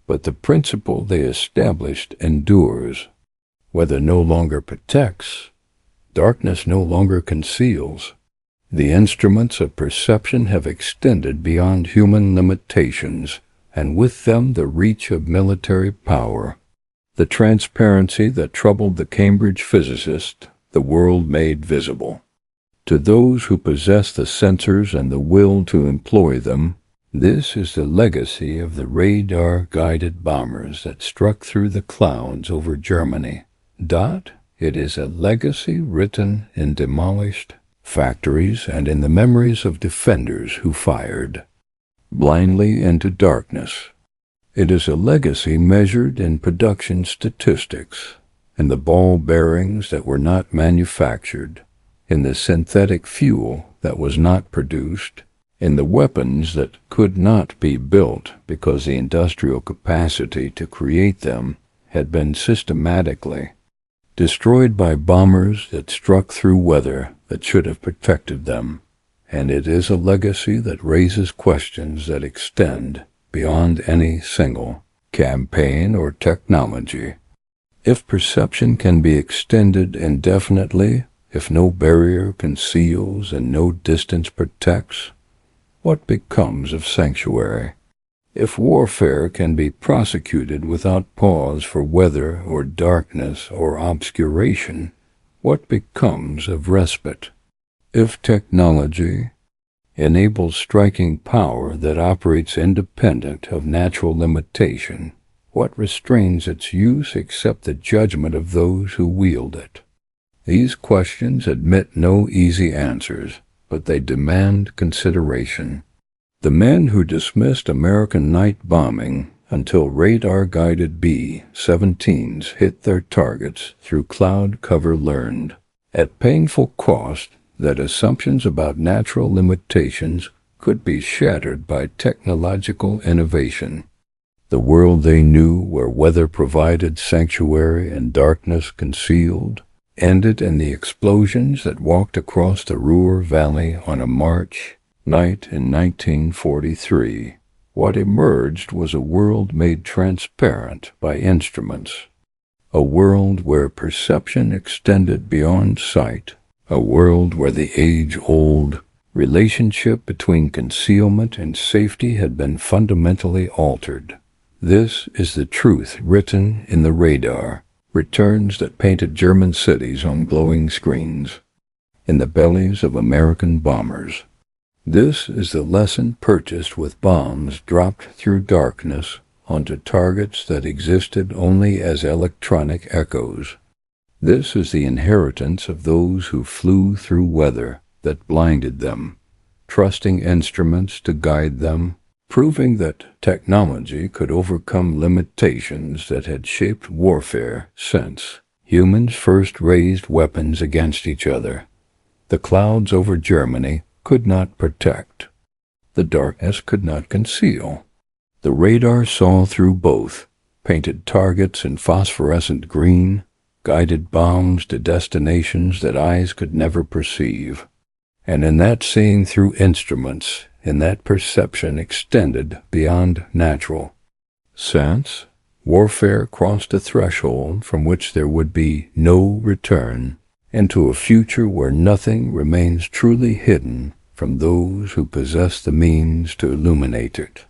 But the principle they established endures. Weather no longer protects, darkness no longer conceals. The instruments of perception have extended beyond human limitations, and with them the reach of military power. The transparency that troubled the Cambridge physicist, the world made visible. To those who possess the sensors and the will to employ them, this is the legacy of the radar-guided bombers that struck through the clouds over Germany. It is a legacy written in demolished factories and in the memories of defenders who fired blindly into darkness. It is a legacy measured in production statistics, in the ball bearings that were not manufactured, in the synthetic fuel that was not produced, in the weapons that could not be built because the industrial capacity to create them had been systematically destroyed by bombers that struck through weather that should have protected them. And it is a legacy that raises questions that extend beyond any single campaign or technology. If perception can be extended indefinitely, if no barrier conceals and no distance protects, what becomes of sanctuary? If warfare can be prosecuted without pause for weather or darkness or obscuration, what becomes of respite? If technology enables striking power that operates independent of natural limitation, what restrains its use except the judgment of those who wield it? These questions admit no easy answers, but they demand consideration. The men who dismissed American night bombing until radar-guided B-17s hit their targets through cloud cover learned, at painful cost, that assumptions about natural limitations could be shattered by technological innovation. The world they knew, where weather provided sanctuary and darkness concealed, ended in the explosions that walked across the Ruhr Valley on a March night in 1943. What emerged was a world made transparent by instruments, a world where perception extended beyond sight, a world where the age-old relationship between concealment and safety had been fundamentally altered. This is the truth written in the radar, returns that painted German cities on glowing screens, in the bellies of American bombers. This is the lesson purchased with bombs dropped through darkness onto targets that existed only as electronic echoes. This is the inheritance of those who flew through weather that blinded them, trusting instruments to guide them, proving that technology could overcome limitations that had shaped warfare since humans first raised weapons against each other. The clouds over Germany could not protect. The darkness could not conceal. The radar saw through both, painted targets in phosphorescent green, guided bombs to destinations that eyes could never perceive. And in that seeing through instruments, in that perception extended beyond natural sense, warfare crossed a threshold from which there would be no return, into a future where nothing remains truly hidden from those who possess the means to illuminate it.